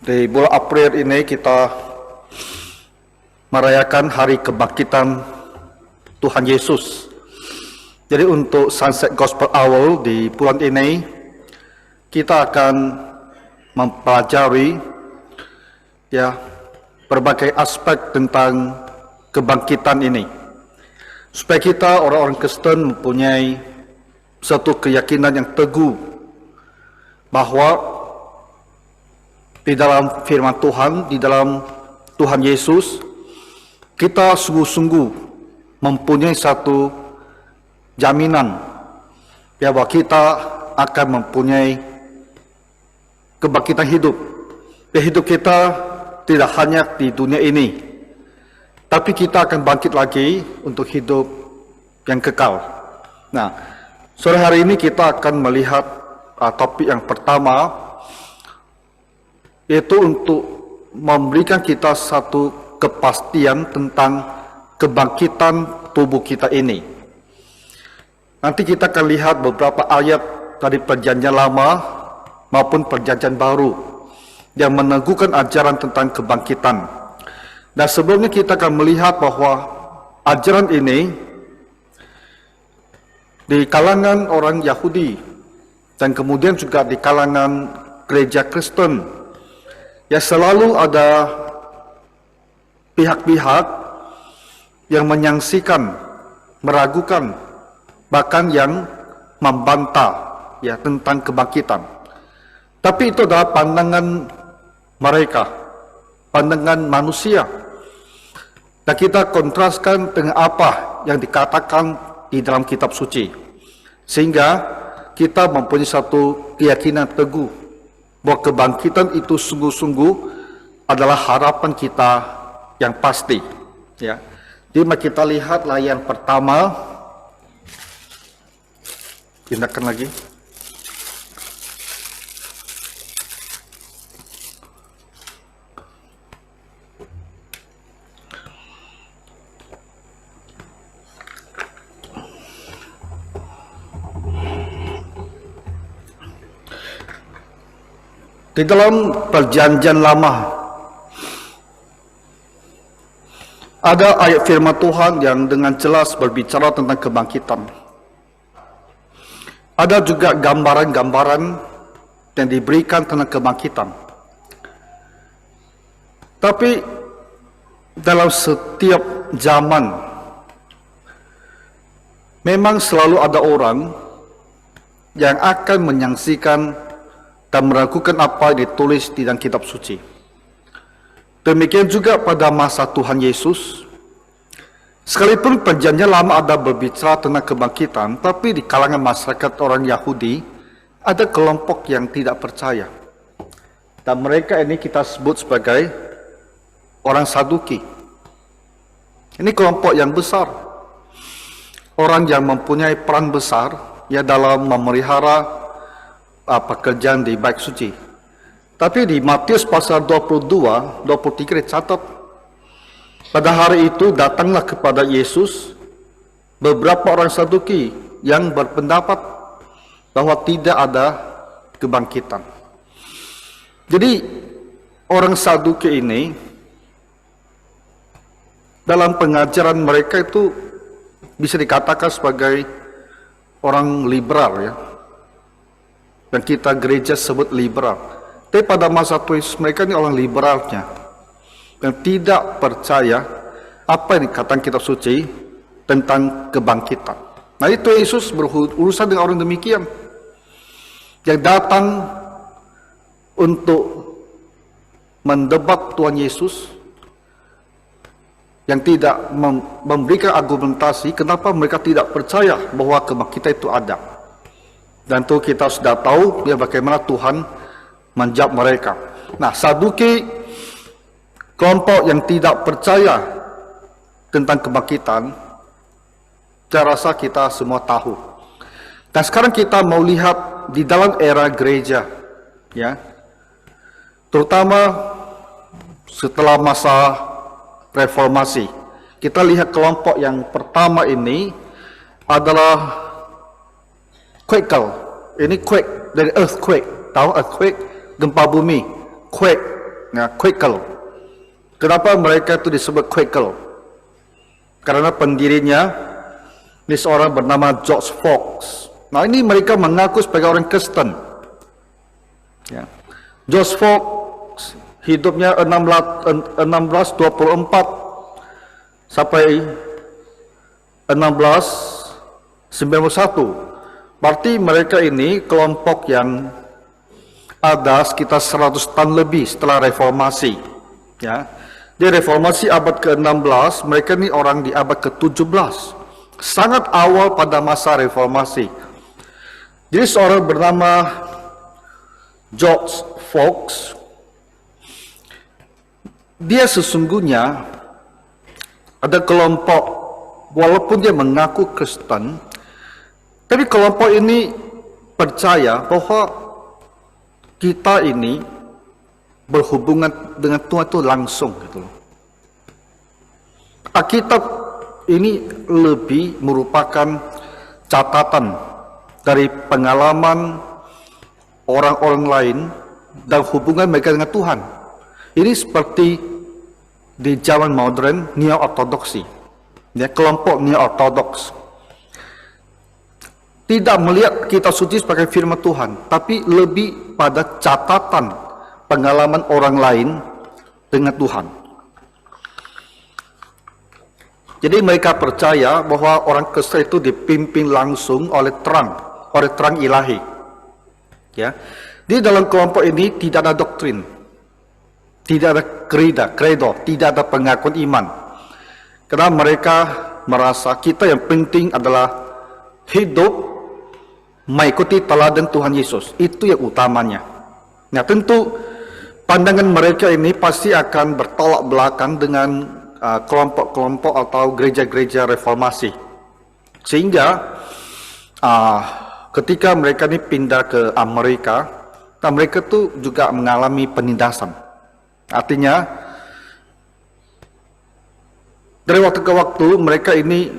Di bulan April ini kita merayakan hari kebangkitan Tuhan Yesus. Jadi untuk Sunset Gospel Hour di bulan ini, kita akan mempelajari berbagai aspek tentang kebangkitan ini. Supaya kita orang-orang Kristen mempunyai satu keyakinan yang teguh bahwa di dalam firman Tuhan, di dalam Tuhan Yesus, kita sungguh-sungguh mempunyai satu jaminan bahwa kita akan mempunyai kebangkitan hidup. Hidup kita tidak hanya di dunia ini, tapi kita akan bangkit lagi untuk hidup yang kekal. Nah, sore hari ini kita akan melihat topik yang pertama, yaitu untuk memberikan kita satu kepastian tentang kebangkitan tubuh kita ini. Nanti kita akan lihat beberapa ayat dari Perjanjian Lama maupun Perjanjian Baru yang meneguhkan ajaran tentang kebangkitan. Dan sebelumnya kita akan melihat bahwa ajaran ini di kalangan orang Yahudi dan kemudian juga di kalangan gereja Kristen, ya selalu ada pihak-pihak yang menyaksikan, meragukan, bahkan yang membantah tentang kebangkitan. Tapi itu adalah pandangan mereka, pandangan manusia. Dan kita kontraskan dengan apa yang dikatakan di dalam kitab suci. Sehingga kita mempunyai satu keyakinan teguh bahwa kebangkitan itu sungguh-sungguh adalah harapan kita yang pasti. Jadi mari kita lihat layar pertama. Pindahkan lagi. Di dalam Perjanjian Lama ada ayat firman Tuhan yang dengan jelas berbicara tentang kebangkitan. Ada juga gambaran-gambaran yang diberikan tentang kebangkitan. Tapi dalam setiap zaman memang selalu ada orang yang akan menyaksikan dan meragukan apa yang ditulis di dalam kitab suci. Demikian juga pada masa Tuhan Yesus, sekalipun Perjanjian Lama ada berbicara tentang kebangkitan, tapi di kalangan masyarakat orang Yahudi ada kelompok yang tidak percaya. Dan mereka ini kita sebut sebagai orang Saduki. Ini kelompok yang besar, orang yang mempunyai peran besar dalam memelihara pekerjaan di bait suci. Tapi di Matius pasal 22, 23 dicatat, pada hari itu datanglah kepada Yesus beberapa orang Saduki yang berpendapat bahwa tidak ada kebangkitan. Jadi orang Saduki ini dalam pengajaran mereka itu bisa dikatakan sebagai orang liberal dan kita gereja sebut liberal. Tapi pada masa Tuhan Yesus mereka ini orang liberalnya dan tidak percaya apa yang dikatakan kitab suci tentang kebangkitan. Nah, itu Yesus berurusan dengan orang demikian yang datang untuk mendebat Tuhan Yesus, yang tidak memberikan argumentasi kenapa mereka tidak percaya bahwa kebangkitan itu ada. Dan itu kita sudah tahu bagaimana Tuhan menjawab mereka. Nah, Saduki, kelompok yang tidak percaya tentang kebangkitan, saya rasa kita semua tahu. Dan sekarang kita mau lihat di dalam era gereja, terutama setelah masa reformasi. Kita lihat kelompok yang pertama ini adalah Quaker. Ini quake dari earthquake. Tahu earthquake? Gempa bumi. Quake Quaker. Kenapa mereka itu disebut Quaker? Karena pendirinya ini seorang bernama George Fox. Nah, ini mereka mengaku sebagai orang Kristen. Ya. George Fox hidupnya 1624 sampai 1691. Berarti mereka ini kelompok yang ada sekitar 100 tahun lebih setelah reformasi. Ya. Di reformasi abad ke-16, mereka ini orang di abad ke-17. Sangat awal pada masa reformasi. Jadi seorang bernama George Fox, dia sesungguhnya ada kelompok, walaupun dia mengaku Kristen, tapi kelompok ini percaya bahwa kita ini berhubungan dengan Tuhan itu langsung gitu loh. Alkitab ini lebih merupakan catatan dari pengalaman orang-orang lain dan hubungan mereka dengan Tuhan. Ini seperti di zaman modern neo-ortodoksi, ya, kelompok neo-ortodoks tidak melihat kitab suci sebagai firman Tuhan, tapi lebih pada catatan pengalaman orang lain dengan Tuhan. Jadi mereka percaya bahwa orang Kristen itu dipimpin langsung oleh terang ilahi. Ya, di dalam kelompok ini tidak ada doktrin, tidak ada credo, tidak ada pengakuan iman. Karena mereka merasa kita yang penting adalah hidup mengikuti teladan Tuhan Yesus, itu yang utamanya. Nah, tentu pandangan mereka ini pasti akan bertolak belakang dengan kelompok-kelompok atau gereja-gereja reformasi. Sehingga ketika mereka ini pindah ke Amerika, mereka tuh juga mengalami penindasan. Artinya dari waktu ke waktu mereka ini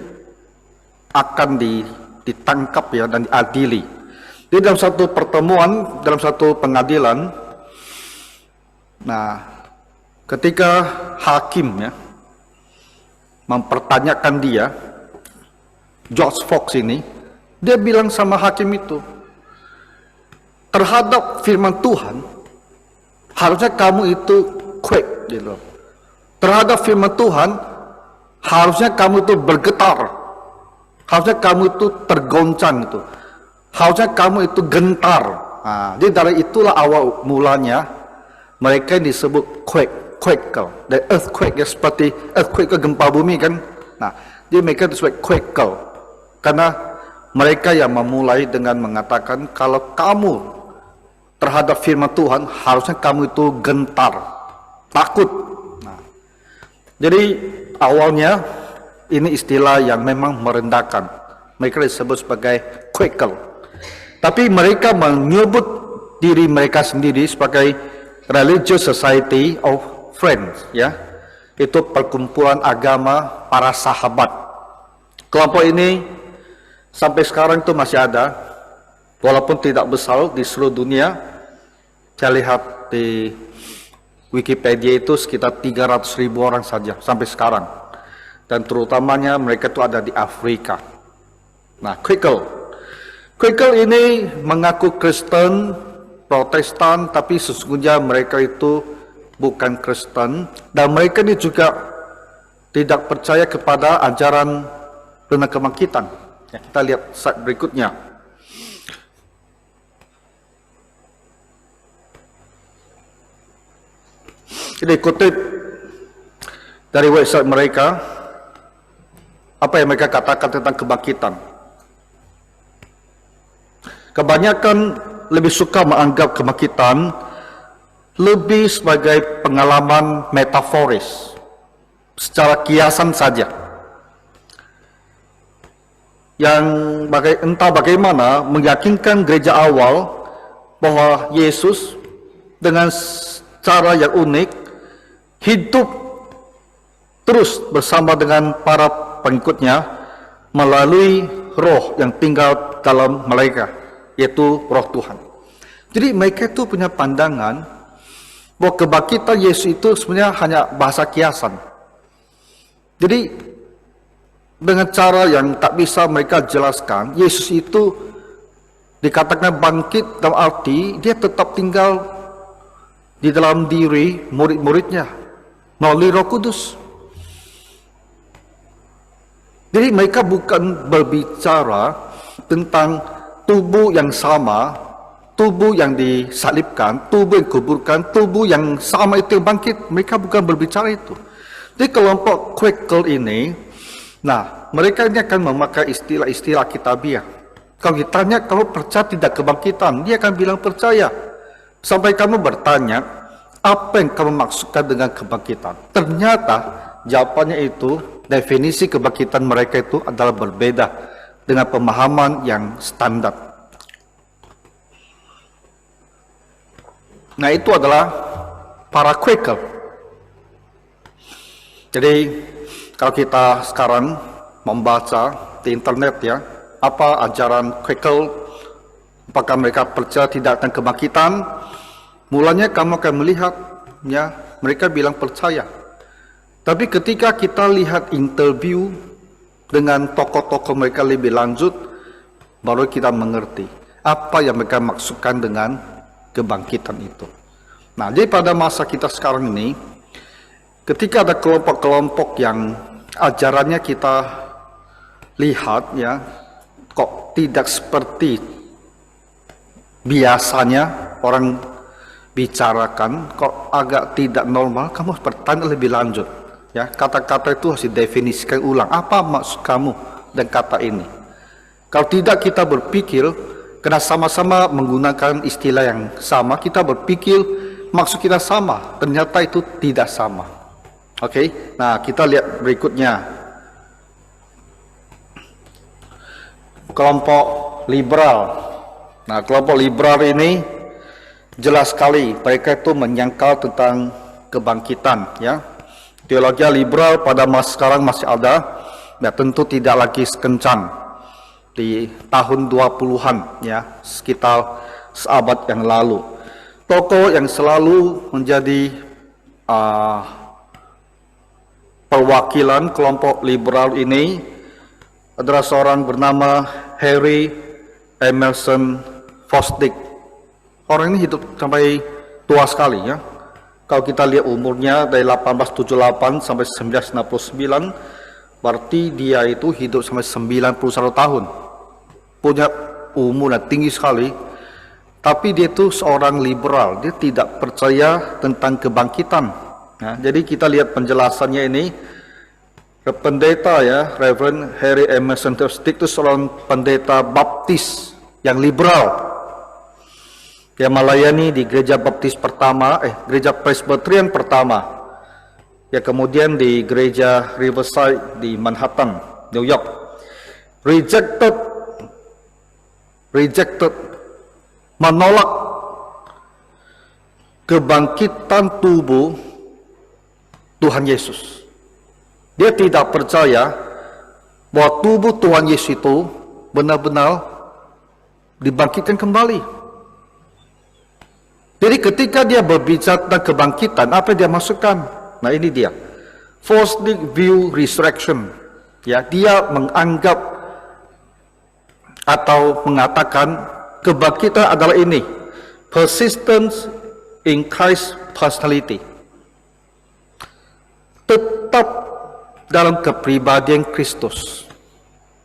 akan ditangkap ya dan diadili. Jadi dalam satu pertemuan, dalam satu pengadilan, nah ketika hakim ya mempertanyakan dia, George Fox ini, dia bilang sama hakim itu, terhadap firman Tuhan harusnya kamu itu quake gitu. Terhadap firman Tuhan harusnya kamu itu bergetar. Harusnya kamu itu tergoncang itu. Harusnya kamu itu gentar. Nah, jadi dari itulah awal mulanya mereka disebut quake. Dan earthquake ya, seperti earthquake ke gempa bumi kan. Nah, jadi mereka disebut quake. Karena mereka yang memulai dengan mengatakan kalau kamu terhadap firman Tuhan harusnya kamu itu gentar, takut. Nah, jadi awalnya ini istilah yang memang merendahkan. Mereka disebut sebagai Quaker. Tapi mereka menyebut diri mereka sendiri sebagai Religious Society of Friends, ya. Itu perkumpulan agama para sahabat. Kelompok ini sampai sekarang itu masih ada, walaupun tidak besar di seluruh dunia. Saya lihat di Wikipedia itu sekitar 300.000 orang saja sampai sekarang. Dan terutamanya mereka itu ada di Afrika. Nah, Quaker ini mengaku Kristen, Protestan, tapi sesungguhnya mereka itu bukan Kristen, dan mereka ini juga tidak percaya kepada ajaran tentang kebangkitan. Ya, kita lihat slide berikutnya. Ini kutip dari website mereka. Apa yang mereka katakan tentang kebangkitan? Kebanyakan lebih suka menganggap kebangkitan lebih sebagai pengalaman metaforis, secara kiasan saja. Yang entah bagaimana meyakinkan gereja awal bahwa Yesus dengan cara yang unik hidup terus bersama dengan para pengikutnya melalui roh yang tinggal dalam mereka, yaitu roh Tuhan. Jadi mereka itu punya pandangan bahwa kebangkitan Yesus itu sebenarnya hanya bahasa kiasan. Jadi dengan cara yang tak bisa mereka jelaskan, Yesus itu dikatakan bangkit dalam arti dia tetap tinggal di dalam diri murid-muridnya melalui Roh Kudus. Jadi mereka bukan berbicara tentang tubuh yang sama, tubuh yang disalibkan, tubuh yang kuburkan, tubuh yang sama itu yang bangkit. Mereka bukan berbicara itu. Jadi kelompok Quaker ini, nah mereka ini akan memakai istilah-istilah kitabiah. Kalau ditanya kamu percaya tidak kebangkitan, dia akan bilang percaya. Sampai kamu bertanya, apa yang kamu maksudkan dengan kebangkitan? Ternyata jawabannya itu, definisi kebangkitan mereka itu adalah berbeda dengan pemahaman yang standar. Nah itu adalah para Quaker. Jadi kalau kita sekarang membaca di internet ya, apa ajaran Quaker, apakah mereka percaya tidak akan kebangkitan, mulanya kamu akan melihat ya mereka bilang percaya. Tapi ketika kita lihat interview dengan tokoh-tokoh mereka lebih lanjut, baru kita mengerti apa yang mereka maksudkan dengan kebangkitan itu. Nah, jadi pada masa kita sekarang ini, ketika ada kelompok-kelompok yang ajarannya kita lihat ya, kok tidak seperti biasanya orang bicarakan, kok agak tidak normal, kamu harus bertanya lebih lanjut. Ya, kata-kata itu harus didefinisikan ulang. Apa maksud kamu dengan kata ini? Kalau tidak kita berpikir, karena sama-sama menggunakan istilah yang sama, kita berpikir maksud kita sama. Ternyata itu tidak sama. Oke, nah kita lihat berikutnya. Kelompok liberal. Nah, kelompok liberal ini jelas sekali mereka itu menyangkal tentang kebangkitan. Ya, teologi liberal pada masa sekarang masih ada. Ya, tentu tidak lagi sekencang di tahun 20-an ya, sekitar seabad yang lalu. Tokoh yang selalu menjadi perwakilan kelompok liberal ini adalah seorang bernama Henry Emerson Fosdick. Orang ini hidup sampai tua sekali ya. Kalau kita lihat umurnya dari 1878 sampai 1969, berarti dia itu hidup sampai 91 tahun. Punya umur yang tinggi sekali, tapi dia itu seorang liberal, dia tidak percaya tentang kebangkitan. Nah, jadi kita lihat penjelasannya ini, pendeta ya, Reverend Henry Emerson Fosdick itu seorang pendeta Baptis yang liberal. Dia melayani di gereja Baptis pertama, gereja Presbyterian pertama, ya kemudian di gereja Riverside di Manhattan, New York. Rejected, menolak kebangkitan tubuh Tuhan Yesus. Dia tidak percaya bahwa tubuh Tuhan Yesus itu benar-benar dibangkitkan kembali. Jadi ketika dia berbicara tentang kebangkitan, apa yang dia masukkan? Nah ini dia, falsely view resurrection. Ya, dia menganggap atau mengatakan kebangkitan adalah ini, persistence in Christ personality, tetap dalam kepribadian Kristus.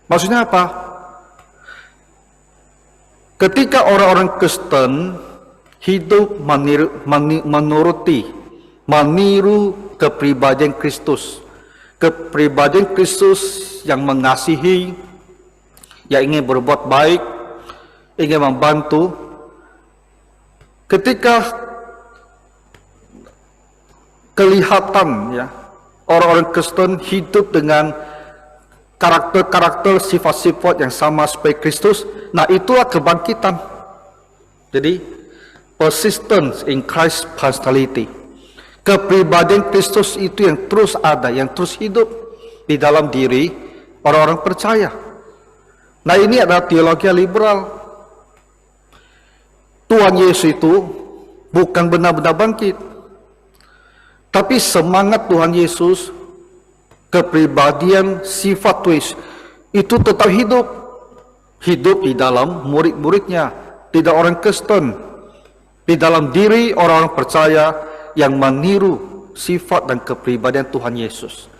Maksudnya apa? Ketika orang-orang Kristen hidup meniru kepribadian Kristus, kepribadian Kristus yang mengasihi, yang ingin berbuat baik, ingin membantu. Ketika kelihatan ya orang-orang Kristen hidup dengan karakter-karakter, sifat-sifat yang sama seperti Kristus, nah itulah kebangkitan. Jadi persistence in Christ personality, kepribadian Kristus itu yang terus ada, yang terus hidup di dalam diri orang-orang percaya. Nah ini adalah teologi liberal. Tuhan Yesus itu bukan benar-benar bangkit. Tapi semangat Tuhan Yesus, kepribadian, sifat Tuhan itu tetap hidup. Hidup di dalam murid-muridnya, tidak orang Kristen, di dalam diri orang-orang percaya yang meniru sifat dan kepribadian Tuhan Yesus.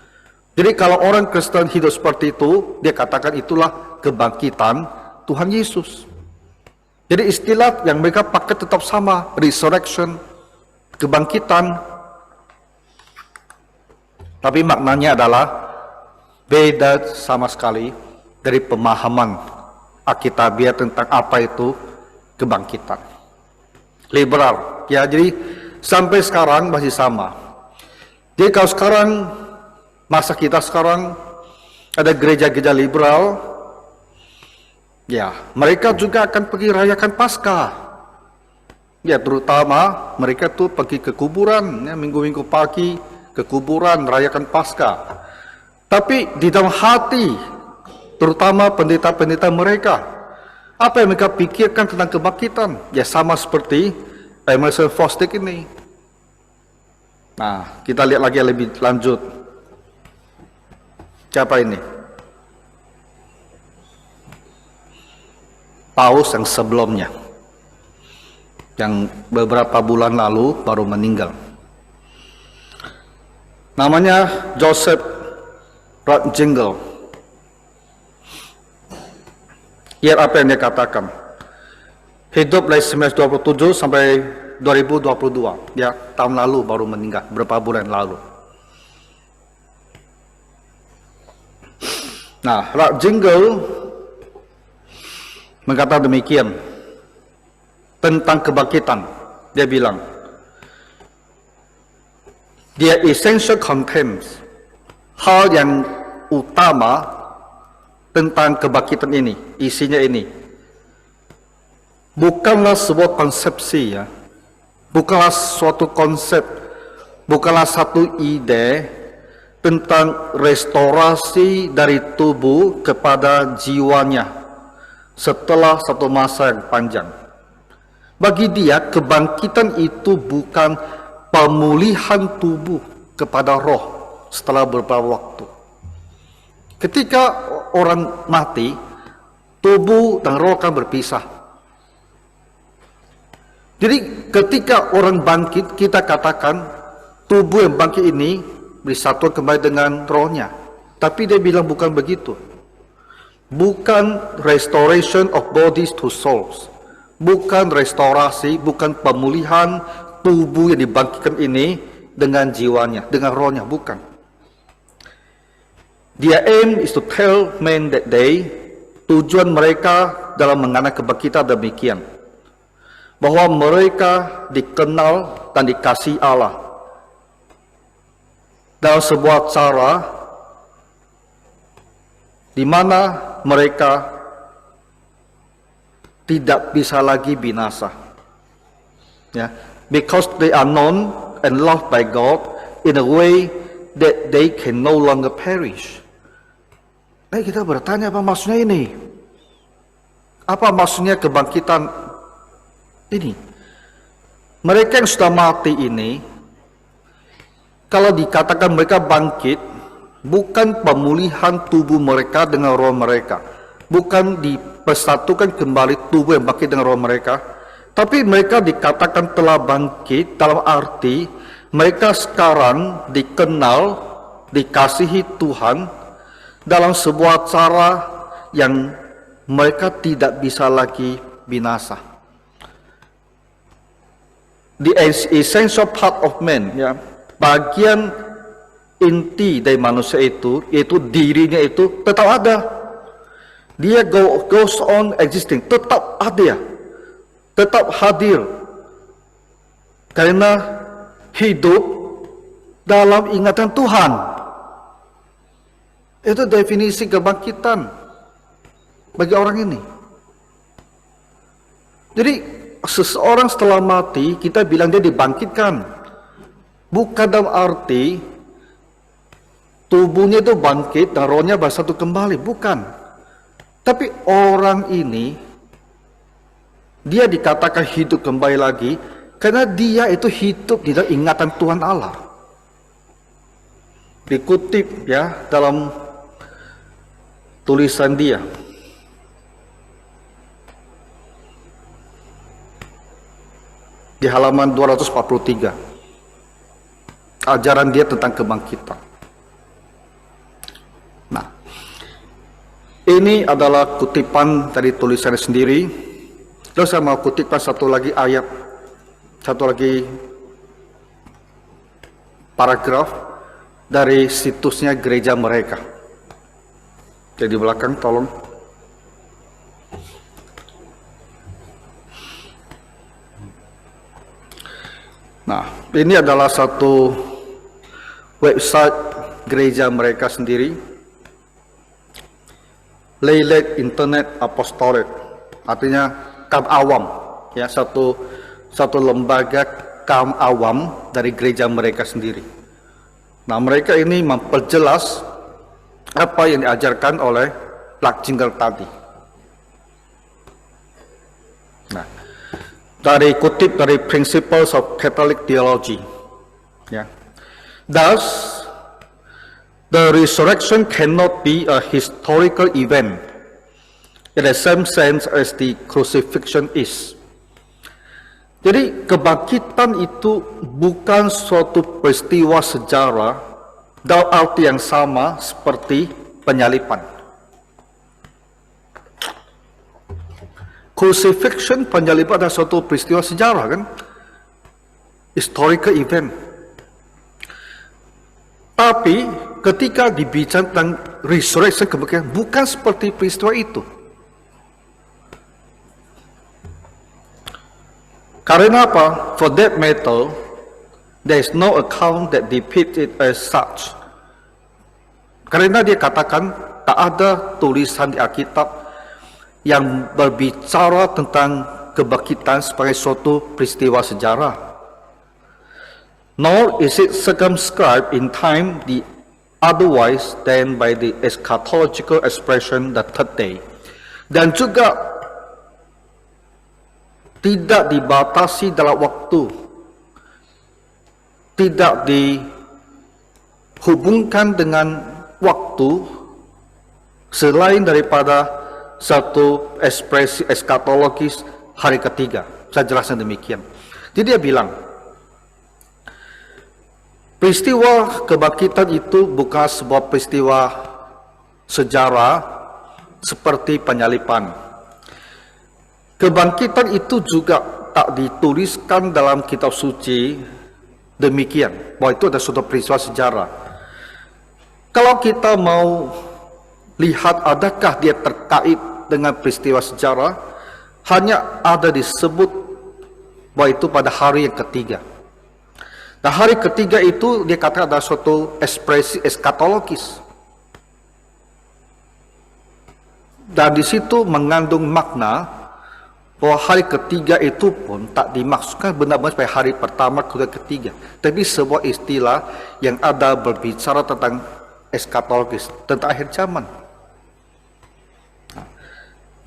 Jadi kalau orang Kristen hidup seperti itu, dia katakan itulah kebangkitan Tuhan Yesus. Jadi istilah yang mereka pakai tetap sama, resurrection, kebangkitan. Tapi maknanya adalah beda sama sekali dari pemahaman Alkitabiah tentang apa itu kebangkitan. Liberal, ya, jadi sampai sekarang masih sama. Jadi kalau sekarang, masa kita sekarang ada gereja-gereja liberal, ya, mereka juga akan pergi rayakan Paskah. Ya, terutama mereka tuh pergi ke kuburan, ya, minggu-minggu pagi ke kuburan rayakan Paskah. Tapi di dalam hati, terutama pendeta-pendeta mereka, apa yang mereka pikirkan tentang kebangkitan? Ya sama seperti Emerson Fosdick ini. Nah, kita lihat lagi lebih lanjut. Siapa ini? Paus yang sebelumnya, yang beberapa bulan lalu baru meninggal. Namanya Joseph Ratzinger. Lihat apa yang dia katakan. Hidup dari 1927 sampai 2022. Ya, tahun lalu baru meninggal, berapa bulan lalu. Nah, Ratzinger mengatakan demikian tentang kebangkitan. Dia bilang, dia essential contains, hal yang utama tentang kebangkitan ini, isinya ini. Bukanlah sebuah konsepsi, ya. Bukanlah suatu konsep, bukanlah satu ide tentang restorasi dari tubuh kepada jiwanya setelah satu masa yang panjang. Bagi dia, kebangkitan itu bukan pemulihan tubuh kepada roh setelah beberapa waktu. Ketika orang mati, tubuh dan roh akan berpisah. Jadi ketika orang bangkit, kita katakan tubuh yang bangkit ini bersatu kembali dengan rohnya. Tapi dia bilang bukan begitu. Bukan restoration of bodies to souls. Bukan restorasi, bukan pemulihan tubuh yang dibangkitkan ini dengan jiwanya, dengan rohnya, bukan. Their aim is to tell men that day, tujuan mereka dalam mengenai kebangkitan demikian, bahwa mereka dikenal dan dikasihi Allah dalam sebuah cara di mana mereka tidak bisa lagi binasa. Ya, because they are known and loved by God in a way that they can no longer perish. Nah, kita bertanya apa maksudnya ini? Apa maksudnya kebangkitan ini? Mereka yang sudah mati ini, kalau dikatakan mereka bangkit, bukan pemulihan tubuh mereka dengan roh mereka, bukan dipersatukan kembali tubuh yang bangkit dengan roh mereka, tapi mereka dikatakan telah bangkit dalam arti mereka sekarang dikenal, dikasihi Tuhan dalam sebuah cara yang mereka tidak bisa lagi binasa. The essential part of man, ya, bagian inti dari manusia itu, yaitu dirinya itu tetap ada. Dia goes on existing, tetap ada, tetap hadir, karena hidup dalam ingatan Tuhan. Itu definisi kebangkitan bagi orang ini. Jadi seseorang setelah mati, kita bilang dia dibangkitkan, bukan dalam arti tubuhnya itu bangkit dan rohnya bersatu kembali, bukan. Tapi orang ini, dia dikatakan hidup kembali lagi karena dia itu hidup di dalam ingatan Tuhan Allah. dikutip ya dalam tulisan dia. Di halaman 243. Ajaran dia tentang kebangkitan. Nah, ini adalah kutipan dari tulisannya sendiri. Terus saya mau kutipkan satu lagi ayat, satu lagi paragraf dari situsnya gereja mereka. Jadi di belakang tolong. Nah, ini adalah satu website gereja mereka sendiri. Leilat Internet Apostolate, artinya kaum awam, ya, satu lembaga kaum awam dari gereja mereka sendiri. Nah, mereka ini memperjelas apa yang diajarkan oleh Ratzinger tadi. Nah, dari kutip dari Principles of Catholic Theology, ya. Thus, the resurrection cannot be a historical event in the same sense as the crucifixion is. Jadi kebangkitan itu bukan suatu peristiwa sejarah dalam arti yang sama seperti penyaliban. Crucifixion, penyaliban adalah suatu peristiwa sejarah, kan? Historical event. Tapi ketika dibicara tentang resurrection, kebangkitan, bukan seperti peristiwa itu. Karena apa? For that matter, there is no account that depicts it as such. Karena dia katakan tak ada tulisan di Alkitab yang berbicara tentang kebangkitan sebagai suatu peristiwa sejarah. Nor is it circumscribed in time the otherwise than by the eschatological expression the third day. Dan juga tidak dibatasi dalam waktu, tidak dihubungkan dengan waktu selain daripada satu ekspresi eskatologis hari ketiga. Saya jelaskan demikian. Jadi dia bilang, peristiwa kebangkitan itu bukan sebuah peristiwa sejarah seperti penyaliban. Kebangkitan itu juga tak dituliskan dalam kitab suci demikian, bahwa itu adalah suatu peristiwa sejarah. Kalau kita mau lihat adakah dia terkait dengan peristiwa sejarah, hanya ada disebut bahwa itu pada hari yang ketiga. Nah, hari ketiga itu dia katakan adalah suatu ekspresi eskatologis. Dan di situ mengandung makna bahwa hari ketiga itu pun tak dimaksudkan benar-benar sebagai hari pertama, kedua, ketiga, tapi sebuah istilah yang ada berbicara tentang eskatologis, tentang akhir zaman.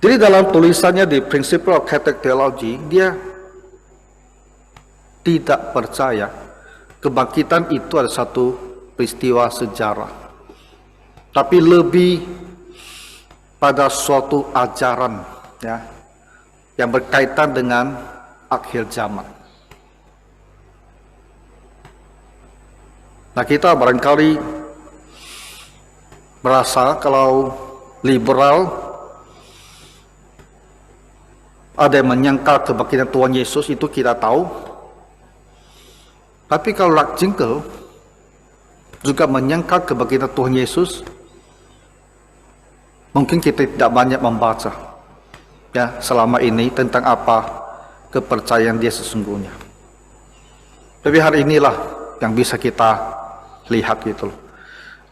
Jadi dalam tulisannya di Principle of Catholic Theology, dia tidak percaya kebangkitan itu adalah satu peristiwa sejarah, tapi lebih pada suatu ajaran, ya, yang berkaitan dengan akhir zaman. Nah, kita barangkali merasa kalau liberal ada yang menyangkal kebangkitan Tuhan Yesus, itu kita tahu. Tapi kalau Ratzinger juga menyangkal kebangkitan Tuhan Yesus, mungkin kita tidak banyak membaca, ya, selama ini tentang apa kepercayaan dia sesungguhnya. Tapi hari inilah yang bisa kita lihat gitu loh.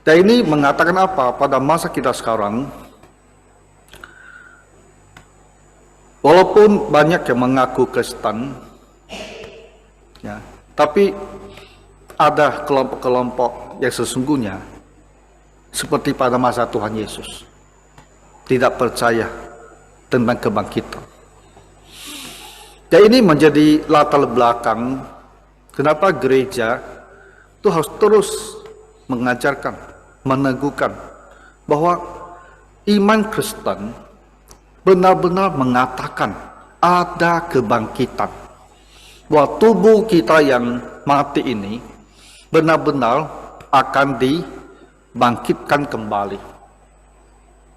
Dan ini mengatakan apa? Pada masa kita sekarang, walaupun banyak yang mengaku Kristen, ya, tapi ada kelompok-kelompok yang sesungguhnya seperti pada masa Tuhan Yesus, tidak percaya tentang kebangkitan. Dan ini menjadi latar belakang kenapa gereja itu harus terus mengajarkan, meneguhkan bahwa iman Kristen benar-benar mengatakan ada kebangkitan. Bahwa tubuh kita yang mati ini benar-benar akan dibangkitkan kembali.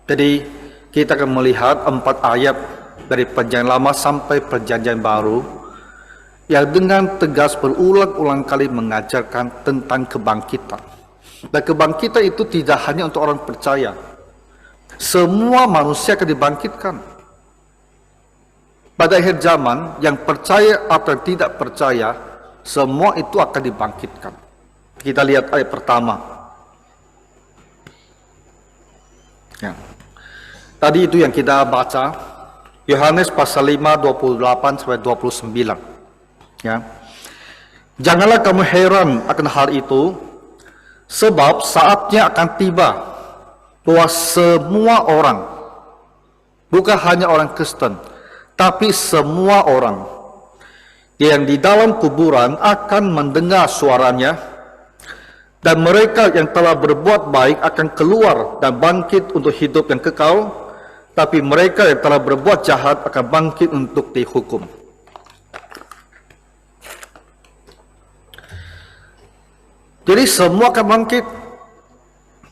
Jadi kita akan melihat 4 ayat dari Perjanjian Lama sampai Perjanjian Baru yang dengan tegas berulang-ulang kali mengajarkan tentang kebangkitan. Dan kebangkitan itu tidak hanya untuk orang percaya. Semua manusia akan dibangkitkan. Pada akhir zaman, yang percaya atau tidak percaya, semua itu akan dibangkitkan. Kita lihat ayat pertama. Ya. Tadi itu yang kita baca, Yohanes pasal 5, 28 sampai 29. Ya. Janganlah kamu heran akan hal itu, sebab saatnya akan tiba bahwa semua orang, bukan hanya orang Kristen, tapi semua orang yang di dalam kuburan akan mendengar suaranya, dan mereka yang telah berbuat baik akan keluar dan bangkit untuk hidup yang kekal, tapi mereka yang telah berbuat jahat akan bangkit untuk dihukum. Jadi semua akan bangkit.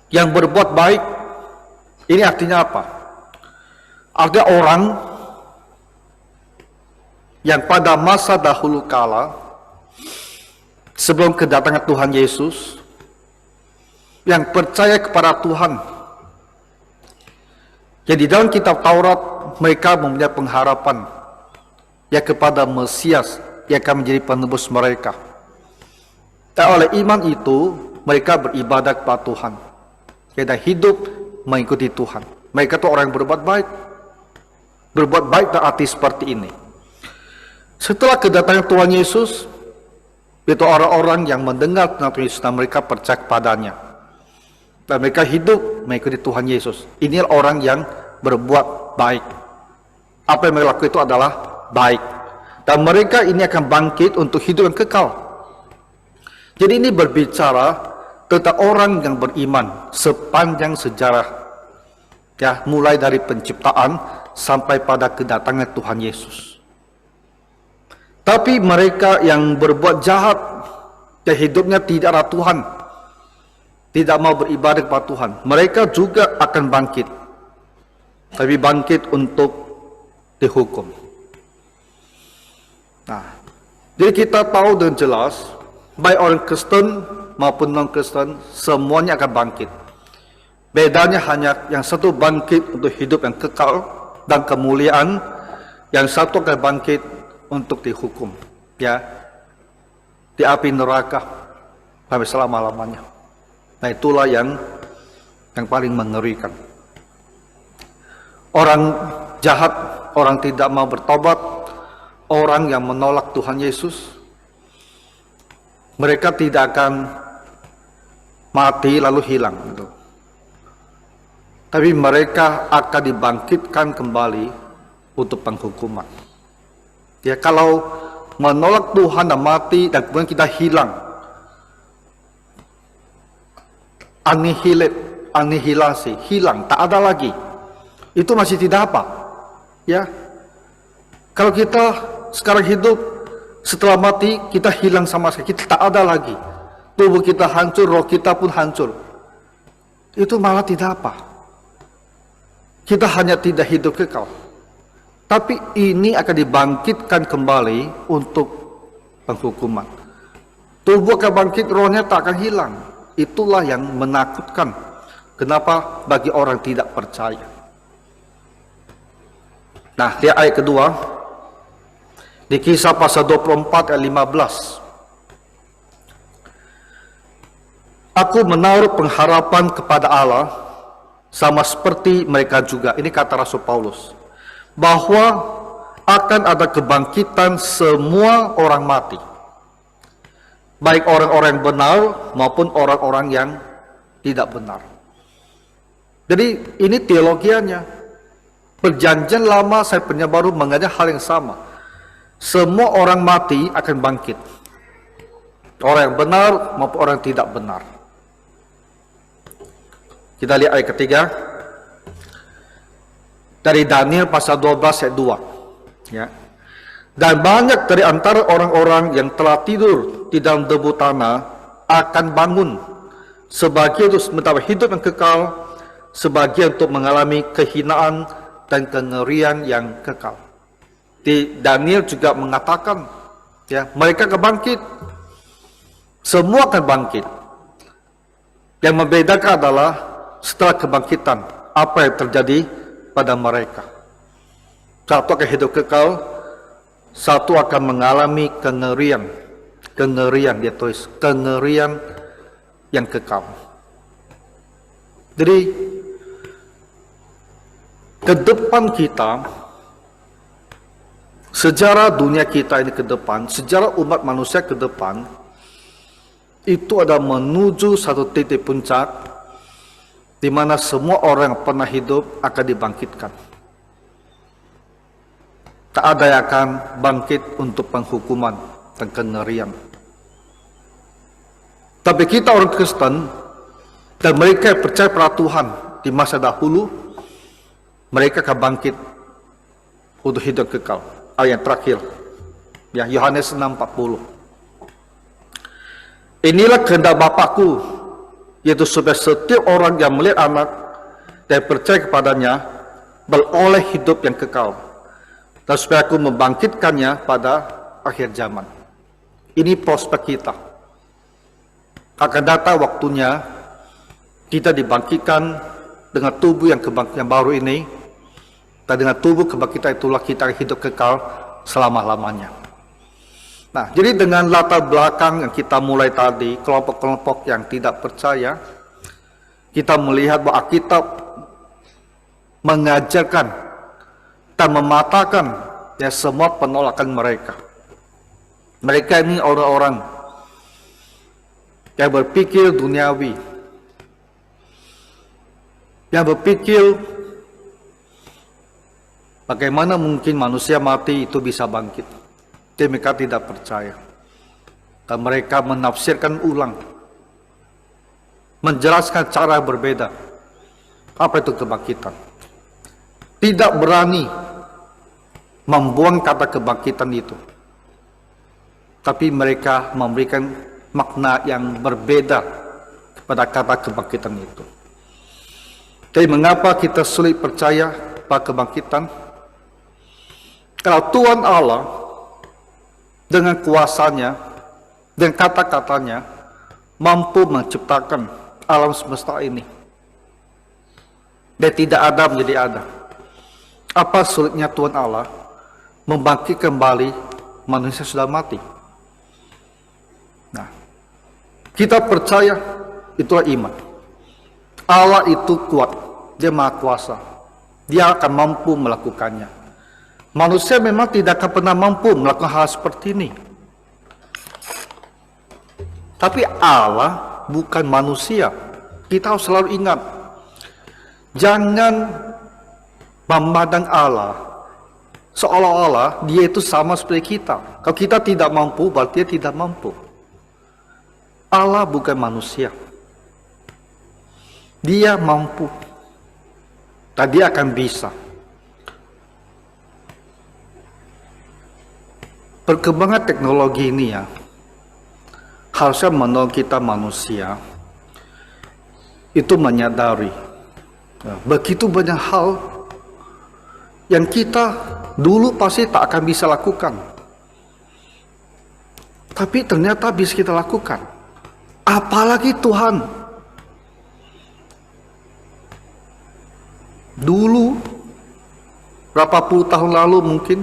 Yang berbuat baik, ini artinya apa? Ada orang yang pada masa dahulu kala, sebelum kedatangan Tuhan Yesus, yang percaya kepada Tuhan. Jadi dalam kitab Taurat, mereka mempunyai pengharapan ya kepada Mesias yang akan menjadi penebus mereka. Dan oleh iman itu, mereka beribadah kepada Tuhan. Dan hidup mengikuti Tuhan. Mereka itu orang yang berbuat baik. Berbuat baik dan arti seperti ini. Setelah kedatangan Tuhan Yesus, itu orang-orang yang mendengar tentang Tuhan Yesus dan mereka percaya kepadanya. Dan mereka hidup mengikuti Tuhan Yesus. Ini orang yang berbuat baik. Apa yang mereka lakukan itu adalah baik. Dan mereka ini akan bangkit untuk hidup yang kekal. Jadi ini berbicara tentang orang yang beriman sepanjang sejarah. Ya, mulai dari penciptaan sampai pada kedatangan Tuhan Yesus. Tapi mereka yang berbuat jahat, yang hidupnya tidak ada Tuhan, tidak mau beribadah kepada Tuhan, mereka juga akan bangkit. Tapi bangkit untuk dihukum. Nah, jadi kita tahu dengan jelas, baik orang Kristen maupun non-Kristen, semuanya akan bangkit. Bedanya hanya yang satu bangkit untuk hidup yang kekal dan kemuliaan, yang satu akan bangkit untuk dihukum, ya, di api neraka sampai selama-lamanya. Nah, itulah yang paling mengerikan. Orang jahat, orang tidak mau bertobat, orang yang menolak Tuhan Yesus, mereka tidak akan mati lalu hilang, gitu. Tapi mereka akan dibangkitkan kembali untuk penghukuman. Ya, kalau menolak Tuhan dan mati dan kemudian kita hilang, anihilasi, hilang, tak ada lagi, itu masih tidak apa. Ya, kalau kita sekarang hidup, setelah mati kita hilang sama sekali, kita tak ada lagi, tubuh kita hancur, roh kita pun hancur, itu malah tidak apa. Kita hanya tidak hidup kekal. Tapi ini akan dibangkitkan kembali untuk penghukuman. Tubuh akan bangkit, rohnya tak akan hilang. Itulah yang menakutkan. Kenapa bagi orang tidak percaya? Nah, lihat ayat kedua. Di Kisah pasal 24 ayat 15. Aku menaruh pengharapan kepada Allah, sama seperti mereka juga. Ini kata Rasul Paulus. Bahwa akan ada kebangkitan semua orang mati, baik orang-orang yang benar maupun orang-orang yang tidak benar. Jadi ini teologianya. Perjanjian lama sampai Perjanjian baru mengajar hal yang sama. Semua orang mati akan bangkit, orang yang benar maupun orang yang tidak benar. Kita lihat ayat ketiga dari Daniel pasal 12 ayat 2. Ya. Dan banyak dari antara orang-orang yang telah tidur di dalam debu tanah akan bangun, sebagian untuk mendapat hidup yang kekal, sebagian untuk mengalami kehinaan dan kengerian yang kekal. Di Daniel juga mengatakan, ya, mereka akan bangkit, semua akan bangkit. Yang membedakan adalah setelah kebangkitan apa yang terjadi pada mereka. Satu akan hidup kekal, satu akan mengalami kengerian. Kengerian, dia tulis, kengerian yang kekal. Jadi ke depan kita, sejarah dunia kita ini ke depan, sejarah umat manusia ke depan, itu ada menuju satu titik puncak di mana semua orang yang pernah hidup akan dibangkitkan. Tak ada yang akan bangkit untuk penghukuman dan kengerian. Tapi kita orang Kristen dan mereka yang percaya pada Tuhan di masa dahulu, mereka akan bangkit untuk hidup kekal. Ayat yang terakhir, ya, Yohanes 6:40. Inilah kehendak Bapakku, yaitu supaya setiap orang yang melihat anak dan percaya kepadanya beroleh hidup yang kekal, dan supaya aku membangkitkannya pada akhir zaman. Ini prospek kita. Akan datang waktunya kita dibangkitkan dengan tubuh yang baru ini, dan dengan tubuh kebangkitan itulah kita hidup kekal selama-lamanya. Nah, jadi dengan latar belakang yang kita mulai tadi, kelompok-kelompok yang tidak percaya, kita melihat bahwa Alkitab mengajarkan dan mematahkan ya semua penolakan mereka. Mereka ini orang-orang yang berpikir duniawi, yang berpikir bagaimana mungkin manusia mati itu bisa bangkit. Mereka tidak percaya, dan mereka menafsirkan ulang, menjelaskan cara berbeda apa itu kebangkitan. Tidak berani membuang kata kebangkitan itu, tapi mereka memberikan makna yang berbeda kepada kata kebangkitan itu. Jadi mengapa kita sulit percaya pada kebangkitan? Kalau Tuhan Allah dengan kuasanya dan kata-katanya mampu menciptakan alam semesta ini, dan tidak ada menjadi ada, apa sulitnya Tuhan Allah membangkitkan kembali manusia sudah mati? Nah, kita percaya itulah iman. Allah itu kuat, Dia Maha Kuasa, Dia akan mampu melakukannya. Manusia memang tidak akan pernah mampu melakukan hal seperti ini. Tapi Allah bukan manusia. Kita harus selalu ingat, jangan memandang Allah seolah-olah Dia itu sama seperti kita. Kalau kita tidak mampu, berarti Dia tidak mampu. Allah bukan manusia. Dia mampu. Dan Dia akan bisa. Perkembangan teknologi ini ya, harusnya menolong kita manusia itu menyadari begitu banyak hal yang kita dulu pasti tak akan bisa lakukan, tapi ternyata bisa kita lakukan. Apalagi Tuhan. Dulu berapa puluh tahun lalu mungkin,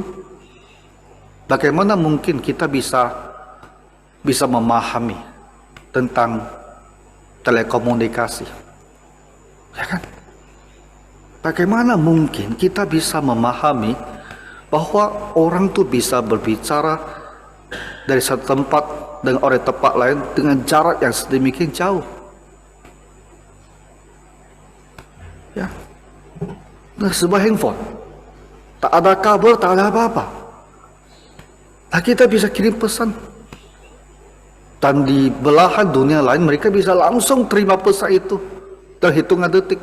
bagaimana mungkin kita bisa memahami tentang telekomunikasi? Ya kan? Bagaimana mungkin kita bisa memahami bahwa orang tuh bisa berbicara dari satu tempat dengan orang tempat lain dengan jarak yang sedemikian jauh? Ya. Nah, sebuah handphone, tak ada kabel, tak ada apa-apa. Nah, kita bisa kirim pesan. Dan di belahan dunia lain mereka bisa langsung terima pesan itu terhitungan detik.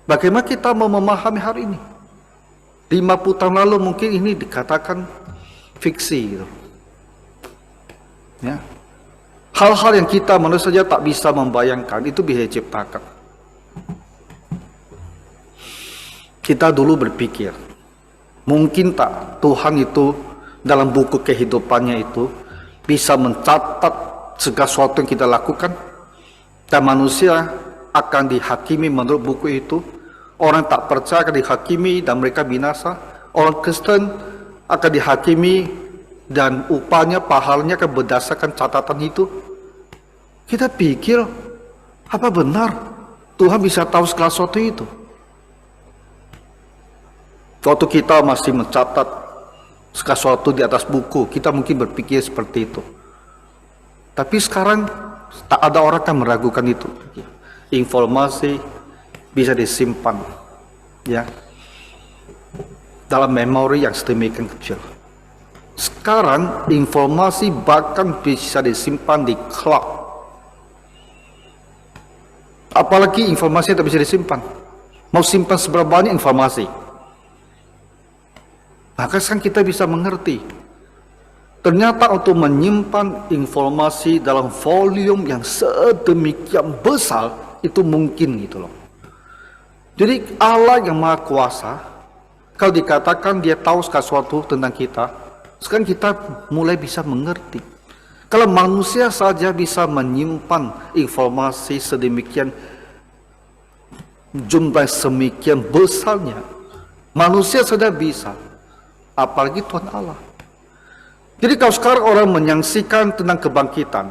Bagaimana kita mau memahami hari ini? 50 tahun lalu mungkin ini dikatakan fiksi gitu. Ya. Hal-hal yang kita manusia saja tak bisa membayangkan itu bisa diciptakan. Kita dulu berpikir, mungkin tak Tuhan itu dalam buku kehidupannya itu bisa mencatat segala sesuatu yang kita lakukan, dan manusia akan dihakimi menurut buku itu. Orang tak percaya akan dihakimi dan mereka binasa. Orang Kristen akan dihakimi dan upahnya, pahalanya akan berdasarkan catatan itu. Kita pikir, apa benar Tuhan bisa tahu segala sesuatu itu? Waktu kita masih mencatat segala sesuatu di atas buku, kita mungkin berpikir seperti itu. Tapi sekarang tak ada orang yang meragukan itu. Informasi bisa disimpan, ya, dalam memori yang sedemikian kecil. Sekarang informasi bahkan bisa disimpan di cloud. Apalagi informasi yang tak bisa disimpan. Mau simpan seberapa banyak informasi? Maka sekarang kita bisa mengerti. Ternyata untuk menyimpan informasi dalam volume yang sedemikian besar itu mungkin gitu loh. Jadi Allah yang Maha Kuasa, kalau dikatakan dia tahu sesuatu tentang kita, sekarang kita mulai bisa mengerti. Kalau manusia saja bisa menyimpan informasi sedemikian jumlah semikian besarnya, manusia sudah bisa, apalagi Tuhan Allah. Jadi kalau sekarang orang menyaksikan tentang kebangkitan,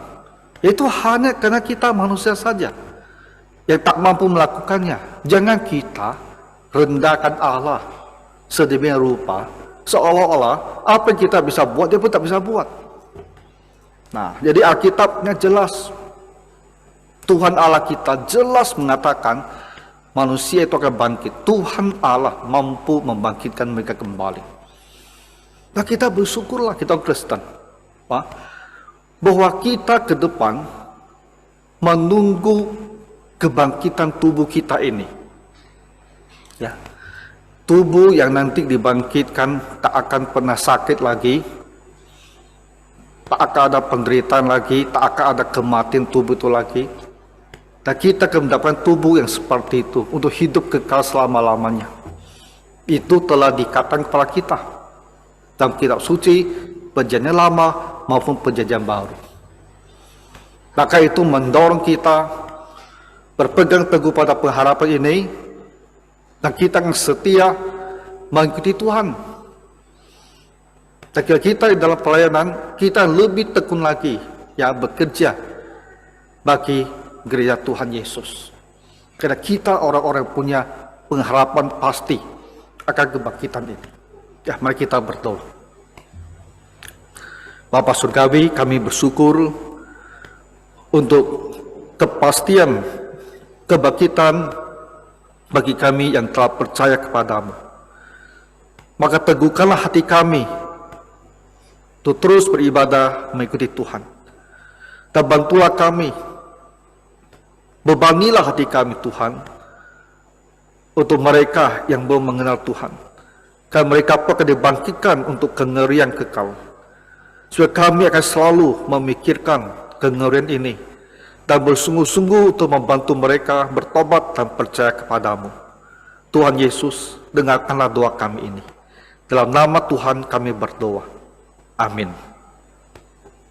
itu hanya karena kita manusia saja yang tak mampu melakukannya. Jangan kita rendahkan Allah sedemikian rupa, seolah-olah apa yang kita bisa buat, dia pun tak bisa buat. Nah, jadi Alkitabnya jelas. Tuhan Allah kita jelas mengatakan manusia itu akan bangkit. Tuhan Allah mampu membangkitkan mereka kembali. Nah, kita bersyukurlah, kita Kristen, bahwa kita ke depan menunggu kebangkitan tubuh kita ini, ya, tubuh yang nanti dibangkitkan tak akan pernah sakit lagi, tak akan ada penderitaan lagi, tak akan ada kematian tubuh itu lagi, dan kita akan mendapatkan tubuh yang seperti itu untuk hidup kekal selama-lamanya. Itu telah dikatakan kepada kita dalam kitab suci, perjanjian lama maupun perjanjian baru. Maka itu mendorong kita berpegang teguh pada pengharapan ini, dan kita yang setia mengikuti Tuhan. Dan kita di dalam pelayanan, kita lebih tekun lagi, ya, bekerja bagi gereja Tuhan Yesus. Karena kita orang-orang punya pengharapan pasti akan kebangkitan ini. Ya, mari kita berdoa. Bapa Surgawi, kami bersyukur untuk kepastian kebangkitan bagi kami yang telah percaya kepadamu. Maka teguhkanlah hati kami untuk terus beribadah mengikuti Tuhan. Dan bantulah kami, bebanilah hati kami Tuhan, untuk mereka yang belum mengenal Tuhan. Karena mereka pun akan dibangkitkan untuk kengerian kekal. Supaya kami akan selalu memikirkan kengerian ini, dan bersungguh-sungguh untuk membantu mereka bertobat dan percaya kepadamu. Tuhan Yesus, dengarkanlah doa kami ini. Dalam nama Tuhan kami berdoa. Amin.